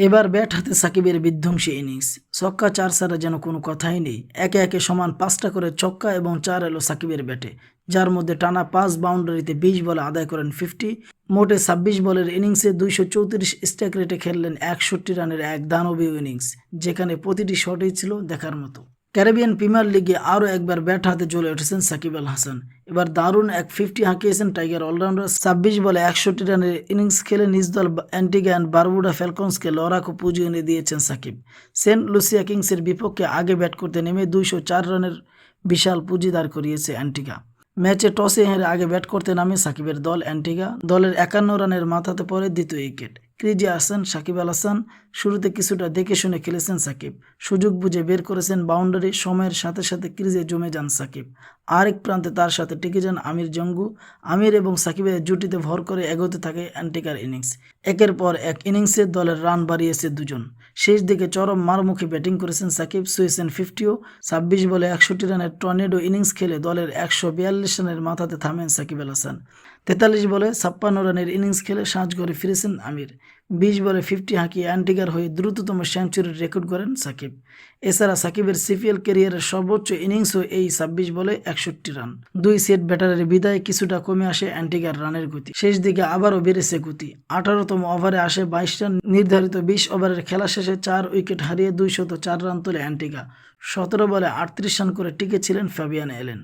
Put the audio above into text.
এবার ব্যাট হাতে সাকিবের বিধ্বংসী ইনিংস, ছক্কা 4 ছাড়া যেন কোনো কথাই নেই। একে একে সমান 5টা করে ছক্কা এবং 4 এলো সাকিবের ব্যাটে, যার মধ্যে টানা 5 বাউন্ডারিতে 20 বলে আদায় করেন 50। মোটে 26 বলের ইনিংসে 234 স্ট্রাইক রেটে খেললেন 61 রানের এক দানবীয় ইনিংস, যেখানে প্রতিটি শটই ছিল দেখার মতো। ক্যারিবিয়ান প্রিমিয়ার লিগে আরও একবার ব্যাট হাতে জ্বলে উঠেছেন সাকিব আল হাসান। এবার দারুণ এক 50 হাঁকিয়েছেন টাইগার অলরাউন্ডার। 26 বলে 61 রানের ইনিংস খেলে নিজ দল অ্যান্টিগা অ্যান্ড বারবুডা ফ্যালকনসকে লড়াকু পুঁজি এনে দিয়েছেন সাকিব। সেন্ট লুসিয়া কিংসের বিপক্ষে আগে ব্যাট করতে নেমে 204 রানের বিশাল পুঁজি দাঁড় করিয়েছে অ্যান্টিগা। ম্যাচে টসে হেরে আগে ব্যাট করতে নামে সাকিবের দল অ্যান্টিগা। দলের 51 রানের মাথাতে পড়ে দ্বিতীয় উইকেট। ক্রিজে আসেন সাকিব আল হাসান। শুরুতে কিছুটা দেখে শুনে খেলেছেন সাকিব, সুযোগ বুঝে বের করেছেন বাউন্ডারি। সময়ের সাথে সাথে ক্রিজে জমে যান সাকিব। আরেক প্রান্তে তার সাথে টিকে যান আমির জঙ্গু। আমির এবং সাকিবের জুটিতে ভর করে এগোতে থাকে অ্যান্টিগার ইনিংস। একের পর এক ইনিংসে দলের রান বাড়িয়েছে দুজন। শেষ দিকে চরম মারমুখী ব্যাটিং করেছেন সাকিব, ছুঁয়েছেন 50ও। 26 বলে 61 রানের টর্নেডো ইনিংস খেলে দলের 142 রানের মাথাতে থামেন সাকিব আল হাসান। 43 বলে 56 রানের ইনিংস খেলে সাজঘরে ফিরেছেন আমির। 20 বলে 50 হাঁকিয়ে অ্যান্টিগার হয়ে দ্রুততম সেঞ্চুরির রেকর্ড করেন সাকিব। এছাড়া সাকিবের সিপিএল ক্যারিয়ারের সর্বোচ্চ ইনিংসও এই 26 বলে 61 রান। 2 সেট ব্যাটারের বিদায় কিছুটা কমে আসে অ্যান্টিগার রানের গতি, শেষ দিকে আবারও বেড়েছে গতি। 18তম ওভারে আসে 22 রান। নির্ধারিত 20 ওভারের খেলা শেষে 4 উইকেট হারিয়ে 204 রান তোলে অ্যান্টিগা। 17 বলে 38 রান করে টিকে ছিলেন ফ্যাবিয়ান এলেন।